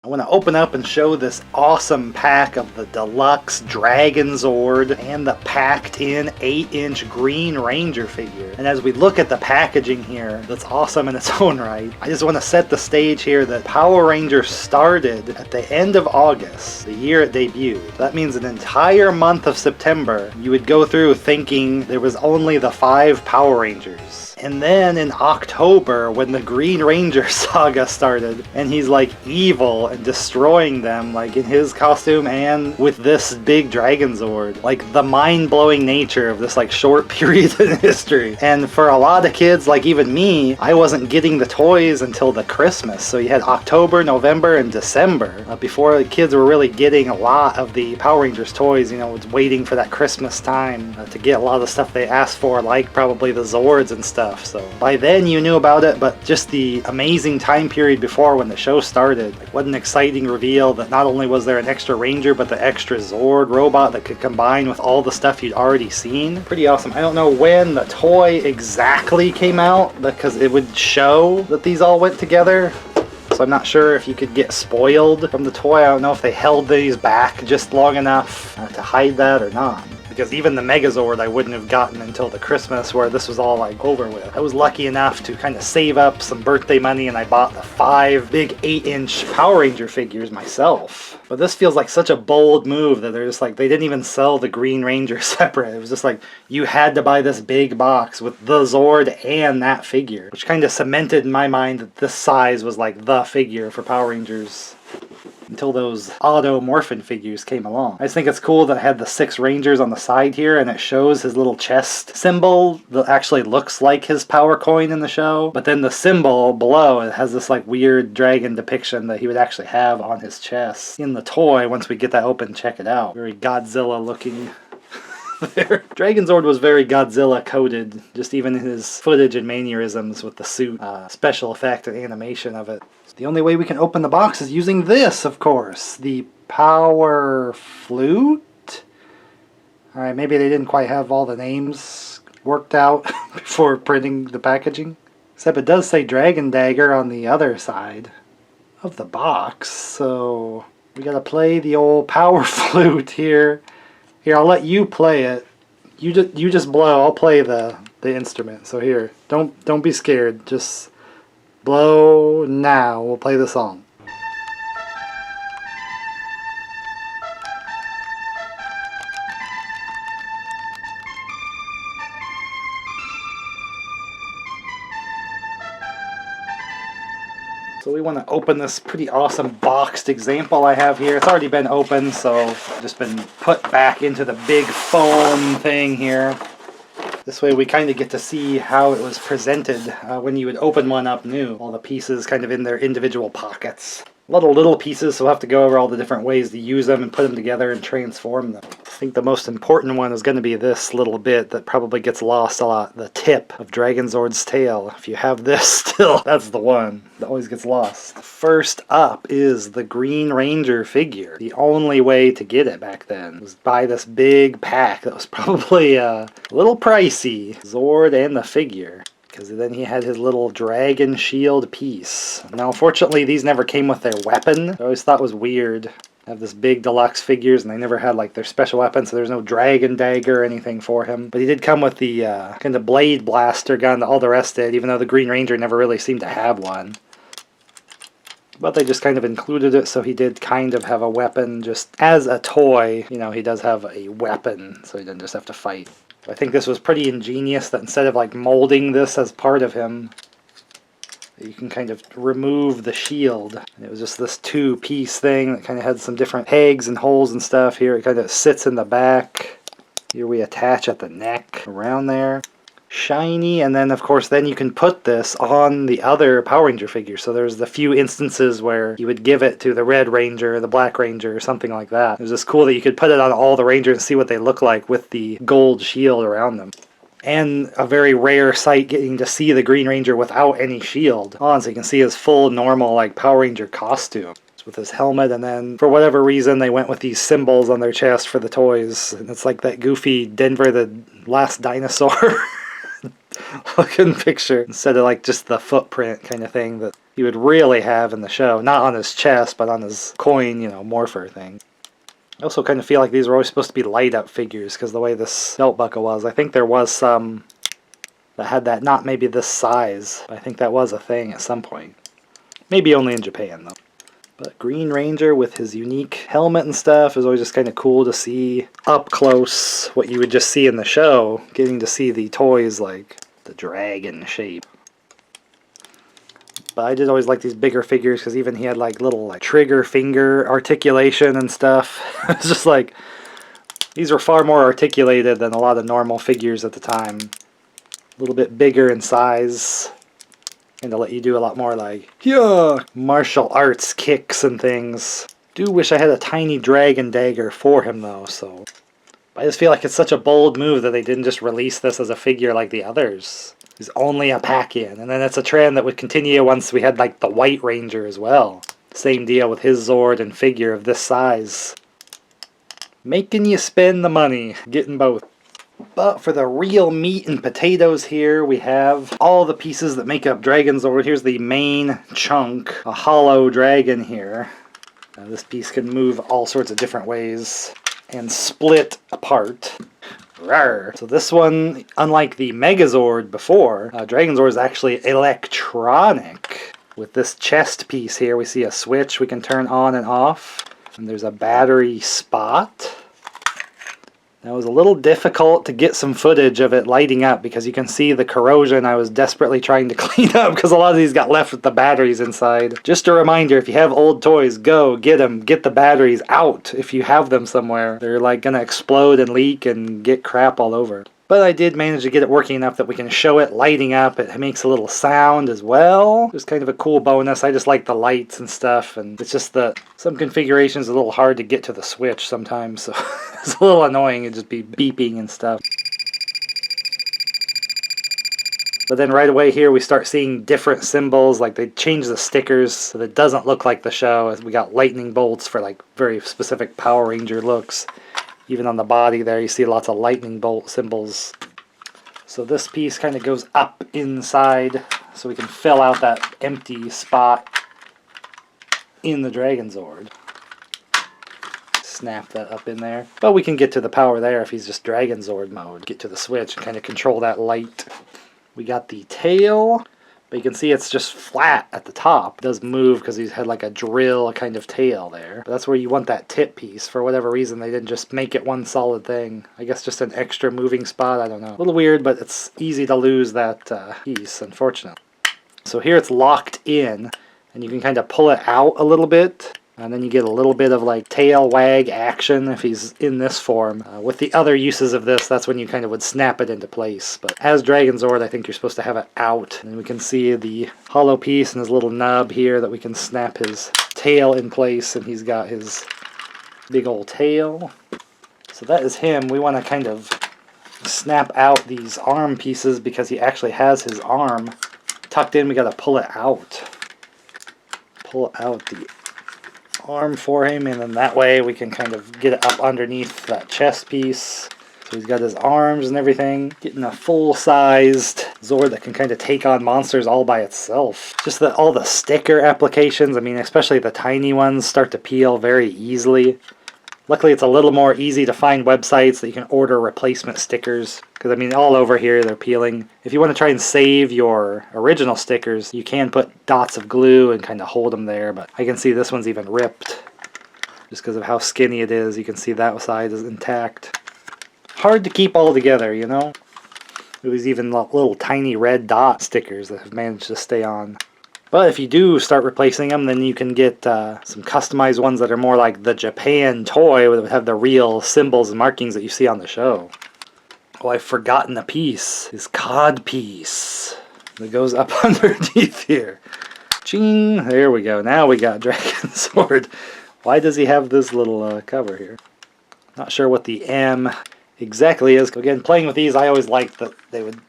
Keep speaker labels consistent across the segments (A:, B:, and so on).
A: I want to open up and show this awesome pack of the deluxe Dragonzord and the packed in 8-inch Green Ranger figure. And as we look at the packaging here, that's awesome in its own right, I just want to set the stage here that Power Rangers started at the end of August, the year it debuted. That means an entire month of September you would go through thinking there was only the 5 Power Rangers. And then in October, when the Green Ranger saga started, and he's like evil and destroying them, like in his costume and with this big Dragonzord. Like the mind-blowing nature of this like short period in history. And for a lot of kids, like even me, I wasn't getting the toys until the Christmas. So you had October, November, and December before the kids were really getting a lot of the Power Rangers toys. You know, was waiting for that Christmas time to get a lot of the stuff they asked for, like probably the Zords and stuff. So by then you knew about it, but just the amazing time period before when the show started, like what an exciting reveal that not only was there an extra Ranger, but the extra Zord robot that could combine with all the stuff you'd already seen. Pretty awesome. I don't know when the toy exactly came out because it would show that these all went together. So I'm not sure if you could get spoiled from the toy. I don't know if they held these back just long enough to hide that or not. Because even the Megazord I wouldn't have gotten until the Christmas where this was all like over with. I was lucky enough to kind of save up some birthday money and I bought the 5 big 8-inch Power Ranger figures myself. But this feels like such a bold move that they're just like, they didn't even sell the Green Ranger separate. It was just like, you had to buy this big box with the Zord and that figure. Which kind of cemented in my mind that this size was like the figure for Power Rangers. Until those auto morphin figures came along. I just think it's cool that it had the 6 Rangers on the side here and it shows his little chest symbol that actually looks like his power coin in the show. But then the symbol below, it has this like weird dragon depiction that he would actually have on his chest. In the toy, once we get that open, check it out. Very Godzilla looking. There. Dragonzord was very Godzilla coded, just even in his footage and mannerisms with the suit, special effect and animation of it. The only way we can open the box is using this, of course, the Power Flute. Alright, maybe they didn't quite have all the names worked out before printing the packaging. Except it does say Dragon Dagger on the other side of the box, so we gotta play the old Power Flute here. Here, I'll let you play it. You just blow. I'll play the instrument. So here, don't be scared. Just blow now. We'll play the song. So we want to open this pretty awesome boxed example I have here. It's already been opened, so I've just been put back into the big foam thing here. This way we kind of get to see how it was presented when you would open one up new. All the pieces kind of in their individual pockets. A lot of little pieces, so we'll have to go over all the different ways to use them and put them together and transform them. I think the most important one is going to be this little bit that probably gets lost a lot. The tip of Dragonzord's tail. If you have this still, that's the one that always gets lost. First up is the Green Ranger figure. The only way to get it back then was buy this big pack that was probably a little pricey. Zord and the figure. Because then he had his little dragon shield piece. Now, unfortunately, these never came with their weapon. I always thought it was weird. Have this big deluxe figures, and they never had like their special weapon, so there's no dragon dagger or anything for him. But he did come with the kind of blade blaster gun that all the rest did, even though the Green Ranger never really seemed to have one. But they just kind of included it, so he did kind of have a weapon. Just as a toy, you know, he does have a weapon, so he didn't just have to fight. I think this was pretty ingenious that instead of like molding this as part of him, you can kind of remove the shield. And it was just this 2-piece thing that kind of had some different pegs and holes and stuff. Here it kind of sits in the back. Here we attach at the neck around there. Shiny, and then of course then you can put this on the other Power Ranger figure. So there's the few instances where you would give it to the Red Ranger, the Black Ranger, or something like that. It was just cool that you could put it on all the Rangers and see what they look like with the gold shield around them. And a very rare sight getting to see the Green Ranger without any shield on, so you can see his full normal like Power Ranger costume. With his helmet, and then for whatever reason they went with these symbols on their chest for the toys, and it's like that goofy Denver the Last Dinosaur looking picture instead of like just the footprint kind of thing that he would really have in the show. Not on his chest, but on his coin, morpher thing. I also kind of feel like these were always supposed to be light-up figures because the way this belt buckle was. I think there was some that had that, not maybe this size, but I think that was a thing at some point. Maybe only in Japan, though. But Green Ranger with his unique helmet and stuff is always just kind of cool to see up close what you would just see in the show, getting to see the toys like the dragon shape. But I did always like these bigger figures because even he had like little trigger finger articulation and stuff. It's just like, these were far more articulated than a lot of normal figures at the time. A little bit bigger in size. And to let you do a lot more martial arts kicks and things. Do wish I had a tiny dragon dagger for him though, so. I just feel like it's such a bold move that they didn't just release this as a figure like the others. He's only a pack-in, and then it's a trend that would continue once we had the White Ranger as well. Same deal with his Zord and figure of this size. Making you spend the money, getting both. But for the real meat and potatoes here, we have all the pieces that make up Dragonzord. Here's the main chunk, a hollow dragon here. This piece can move all sorts of different ways and split apart. Rawr. So this one, unlike the Megazord before, Dragonzord is actually electronic. With this chest piece here, we see a switch we can turn on and off. And there's a battery spot. That was a little difficult to get some footage of it lighting up because you can see the corrosion I was desperately trying to clean up because a lot of these got left with the batteries inside. Just a reminder, if you have old toys, go get them. Get the batteries out if you have them somewhere. They're gonna explode and leak and get crap all over. But I did manage to get it working enough that we can show it lighting up. It makes a little sound as well. It's kind of a cool bonus. I just like the lights and stuff, and it's just that some configurations are a little hard to get to the switch sometimes, so it's a little annoying. It'd just be beeping and stuff. But then right away here we start seeing different symbols, like they change the stickers so that it doesn't look like the show. We got lightning bolts for very specific Power Ranger looks. Even on the body there, you see lots of lightning bolt symbols. So this piece kind of goes up inside so we can fill out that empty spot in the Dragonzord. Snap that up in there. But we can get to the power there if he's just Dragonzord mode. Get to the switch and kind of control that light. We got the tail. But you can see it's just flat at the top. It does move because he's had a drill kind of tail there. But that's where you want that tip piece. For whatever reason, they didn't just make it one solid thing. I guess just an extra moving spot, I don't know. A little weird, but it's easy to lose that piece, unfortunately. So here it's locked in, and you can kind of pull it out a little bit. And then you get a little bit of tail wag action if he's in this form. With the other uses of this, that's when you kind of would snap it into place. But as Dragonzord, I think you're supposed to have it out. And we can see the hollow piece and his little nub here that we can snap his tail in place. And he's got his big old tail. So that is him. We want to kind of snap out these arm pieces because he actually has his arm tucked in. We got to pull it out. Pull out the arm for him, and then that way we can kind of get it up underneath that chest piece. So he's got his arms and everything. Getting a full-sized Zord that can kind of take on monsters all by itself. Just that all the sticker applications, I mean, especially the tiny ones, start to peel very easily. Luckily, it's a little more easy to find websites that you can order replacement stickers. Because, I mean, all over here they're peeling. If you want to try and save your original stickers, you can put dots of glue and kind of hold them there. But I can see this one's even ripped. Just because of how skinny it is, you can see that side is intact. Hard to keep all together, you know? There's even little tiny red dot stickers that have managed to stay on. But if you do start replacing them, then you can get some customized ones that are more like the Japan toy that would have the real symbols and markings that you see on the show. Oh, I've forgotten a piece. His cod piece that goes up underneath here. Ching! There we go. Now we got Dragonzord. Why does he have this little cover here? Not sure what the M exactly is. Again, playing with these, I always liked that they would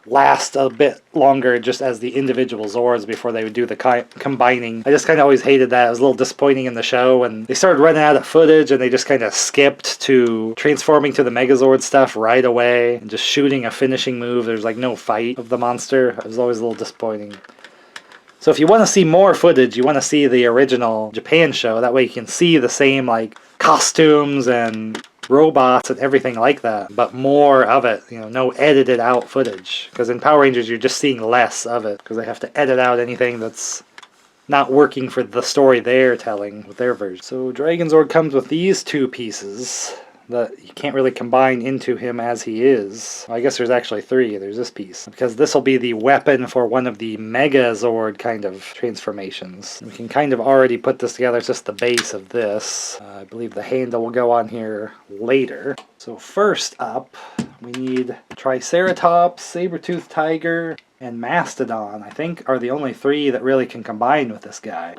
A: last a bit longer just as the individual Zords before they would do the combining. I just kind of always hated that. It was a little disappointing in the show, and they started running out of footage and they just kind of skipped to transforming to the Megazord stuff right away and just shooting a finishing move. There's no fight of the monster. It was always a little disappointing. So if you want to see more footage, you want to see the original Japan show. That way you can see the same like costumes and robots and everything like that, but more of it, you know, no edited out footage. Because in Power Rangers you're just seeing less of it because they have to edit out anything that's not working for the story they're telling with their version. So Dragonzord comes with these two pieces that you can't really combine into him as he is. Well, I guess there's actually three. There's this piece. Because this will be the weapon for one of the Megazord kind of transformations. We can kind of already put this together. It's just the base of this. I believe the handle will go on here later. So first up, we need Triceratops, Saber-toothed Tiger, and Mastodon, I think, are the only three that really can combine with this guy.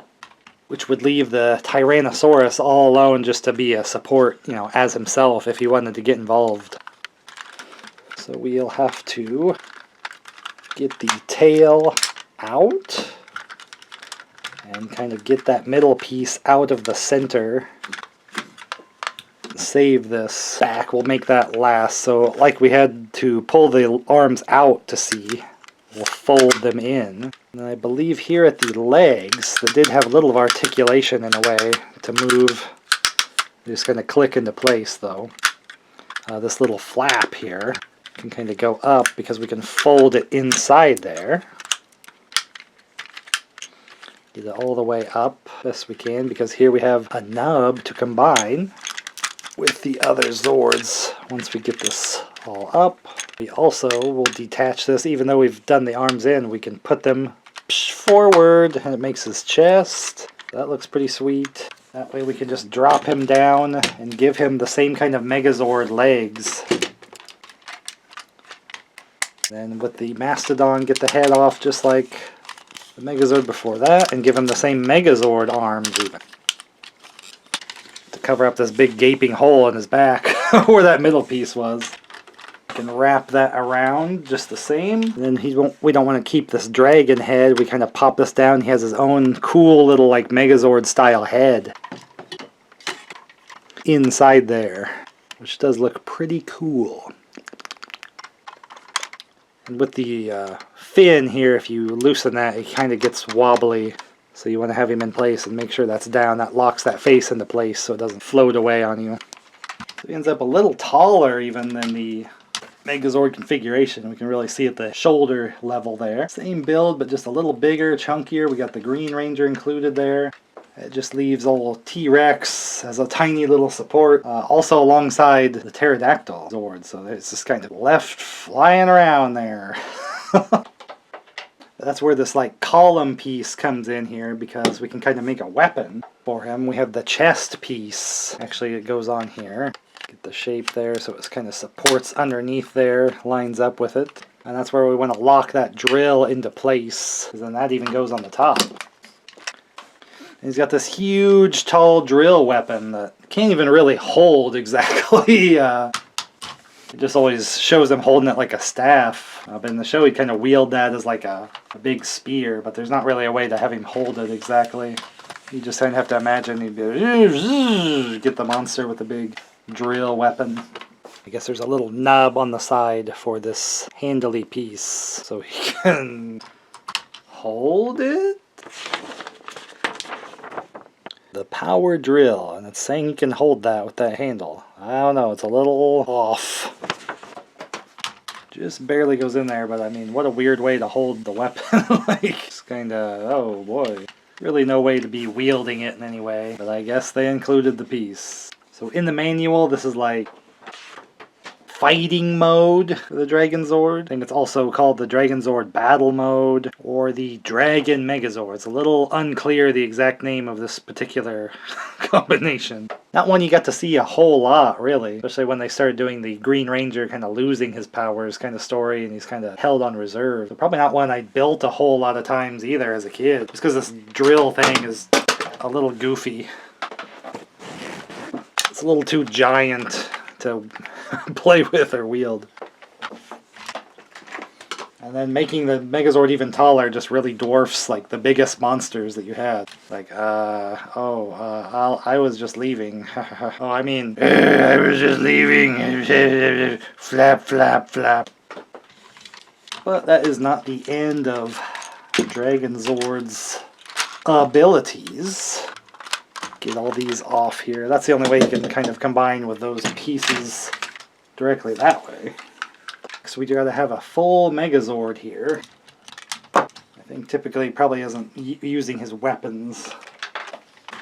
A: Which would leave the Tyrannosaurus all alone just to be a support, you know, as himself if he wanted to get involved. So we'll have to get the tail out and kind of get that middle piece out of the center. Save this back, we'll make that last. So like we had to pull the arms out to see, we'll fold them in. And I believe here at the legs, that did have a little of articulation in a way to move. They're just going to click into place though. This little flap here can kind of go up because we can fold it inside there. Get it all the way up, best we can, because here we have a nub to combine with the other Zords once we get this all up. We also will detach this, even though we've done the arms in, we can put them forward and it makes his chest. That looks pretty sweet. That way we can just drop him down and give him the same kind of Megazord legs. Then with the Mastodon, get the head off just like the Megazord before that and give him the same Megazord arms even. To cover up this big gaping hole in his back where that middle piece was. Can wrap that around just the same. And then we don't want to keep this dragon head. We kind of pop this down. He has his own cool little like Megazord style head inside there, which does look pretty cool. And with the fin here, if you loosen that, it kind of gets wobbly. So you want to have him in place and make sure that's down. That locks that face into place so it doesn't float away on you. So he ends up a little taller even than the Megazord configuration. We can really see at the shoulder level there. Same build, but just a little bigger, chunkier. We got the Green Ranger included there. It just leaves old T-Rex as a tiny little support. Also alongside the Pterodactyl Zord. So it's just kind of left flying around there. That's where this like column piece comes in here because we can kind of make a weapon for him. We have the chest piece. Actually, it goes on here. Get the shape there so it kind of supports underneath there, lines up with it. And that's where we want to lock that drill into place, because then that even goes on the top. And he's got this huge, tall drill weapon that can't even really hold exactly. It just always shows him holding it like a staff. But in the show, he kind of wield that as like a big spear, but there's not really a way to have him hold it exactly. You just kind of have to imagine he'd be get the monster with the big drill weapon. I guess there's a little nub on the side for this handly piece, so he can hold it. The power drill, and it's saying he can hold that with that handle. I don't know, it's a little off. Just barely goes in there, but I mean, what a weird way to hold the weapon. Like, it's kind of, oh boy. Really no way to be wielding it in any way, but I guess they included the piece. So in the manual, this is like fighting mode for the Dragonzord. I think it's also called the Dragonzord battle mode or the Dragon Megazord. It's a little unclear the exact name of this particular combination. Not one you got to see a whole lot, really. Especially when they started doing the Green Ranger kind of losing his powers kind of story and he's kind of held on reserve. So probably not one I built a whole lot of times either as a kid. Just because this drill thing is a little goofy. It's a little too giant to play with or wield. And then making the Megazord even taller just really dwarfs like the biggest monsters that you had. Like, I was just leaving. Oh, I mean, I was just leaving. Flap, flap, flap. But that is not the end of Dragonzord's abilities. Get all these off here. That's the only way you can kind of combine with those pieces directly that way. So we gotta have a full Megazord here. I think typically he probably isn't using his weapons.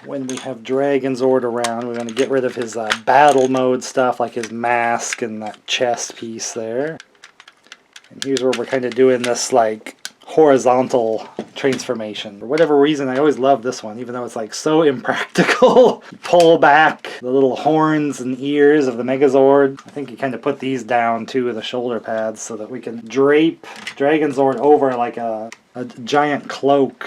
A: When we have Dragonzord around, we're going to get rid of his battle mode stuff, like his mask and that chest piece there. And here's where we're kind of doing this like horizontal transformation. For whatever reason, I always love this one, even though it's like so impractical. Pull back the little horns and ears of the Megazord. I think you kind of put these down too with the shoulder pads so that we can drape Dragonzord over like a giant cloak.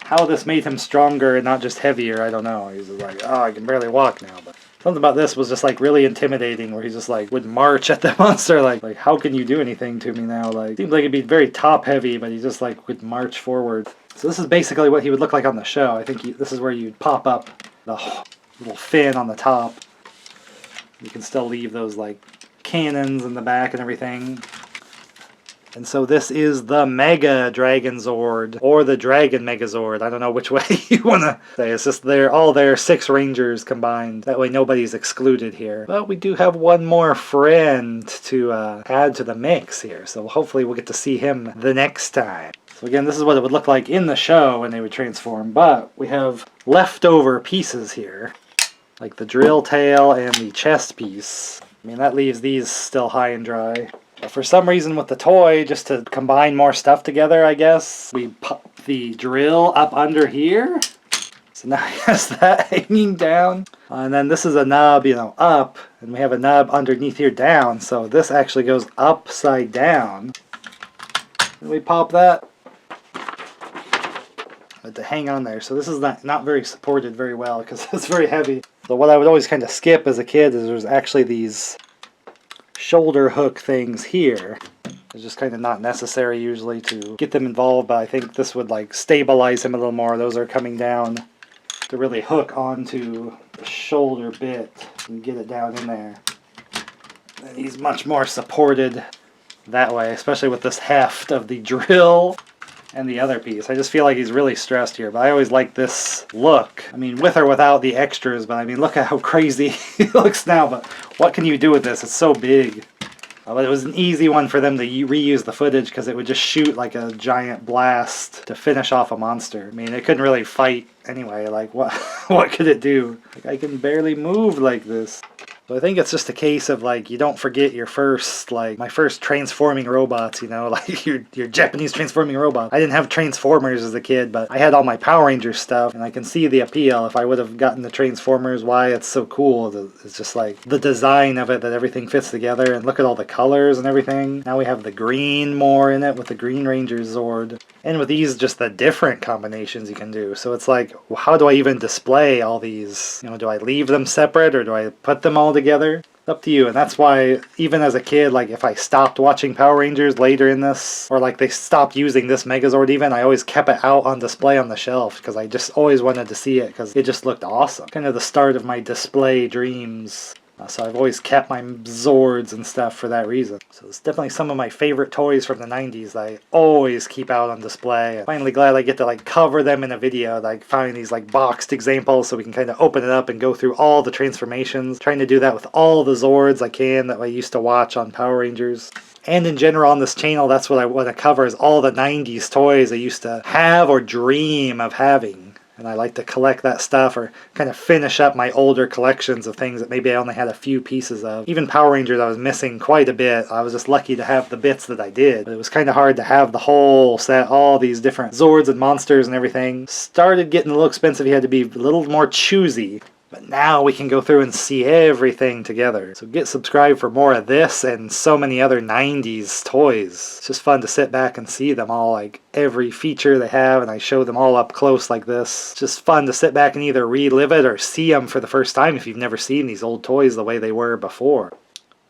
A: How this made him stronger and not just heavier, I don't know. He's just like, oh, I can barely walk now. But something about this was just like really intimidating, where he just like would march at the monster like how can you do anything to me now? Like, seems like it'd be very top heavy, but he just like would march forward. So this is basically what he would look like on the show. I think this is where you'd pop up the little fin on the top. You can still leave those like cannons in the back and everything. And so this is the Mega Dragonzord, or the Dragon Megazord. I don't know which way you want to say. It's just all their 6 Rangers combined. That way nobody's excluded here. But we do have one more friend to add to the mix here. So hopefully we'll get to see him the next time. So again, this is what it would look like in the show when they would transform. But we have leftover pieces here, like the drill tail and the chest piece. I mean, that leaves these still high and dry. For some reason with the toy, just to combine more stuff together, I guess, we pop the drill up under here. So now he has that hanging down. And then this is a nub, you know, up. And we have a nub underneath here down. So this actually goes upside down. And we pop that to hang on there. So this is not very supported very well because it's very heavy. So what I would always kind of skip as a kid is there's actually these shoulder hook things here. It's just kind of not necessary usually to get them involved, but I think this would like stabilize him a little more. Those are coming down to really hook onto the shoulder bit and get it down in there. And he's much more supported that way, especially with this heft of the drill and the other piece. I just feel like he's really stressed here, but I always like this look. I mean, with or without the extras, but I mean, look at how crazy he looks now, but what can you do with this? It's so big. But it was an easy one for them to reuse the footage because it would just shoot like a giant blast to finish off a monster. I mean, it couldn't really fight anyway. Like, what could it do? Like, I can barely move like this. So I think it's just a case of like, you don't forget your first, like my first transforming robots, you know, like your Japanese transforming robot. I didn't have Transformers as a kid, but I had all my Power Rangers stuff, and I can see the appeal. If I would have gotten the Transformers, why it's so cool. It's just like the design of it, that everything fits together, and look at all the colors and everything. Now we have the green more in it with the Green Ranger Zord. And with these, just the different combinations you can do. So it's like, how do I even display all these? You know, do I leave them separate or do I put them all together? It's up to you. And that's why, even as a kid, like if I stopped watching Power Rangers later in this, or like they stopped using this Megazord even, I always kept it out on display on the shelf because I just always wanted to see it because it just looked awesome. Kind of the start of my display dreams. So I've always kept my Zords and stuff for that reason. So it's definitely some of my favorite toys from the 90s that I always keep out on display. I'm finally glad I get to like cover them in a video, like find these like boxed examples so we can kind of open it up and go through all the transformations. Trying to do that with all the Zords I can that I used to watch on Power Rangers. And in general on this channel, that's what I want to cover, is all the 90s toys I used to have or dream of having. And I like to collect that stuff or kind of finish up my older collections of things that maybe I only had a few pieces of. Even Power Rangers, I was missing quite a bit. I was just lucky to have the bits that I did. But it was kind of hard to have the whole set, all these different Zords and monsters and everything. Started getting a little expensive. You had to be a little more choosy. But now we can go through and see everything together. So get subscribed for more of this and so many other 90s toys. It's just fun to sit back and see them all, like every feature they have, and I show them all up close like this. It's just fun to sit back and either relive it or see them for the first time if you've never seen these old toys the way they were before.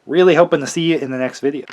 A: Really hoping to see you in the next video.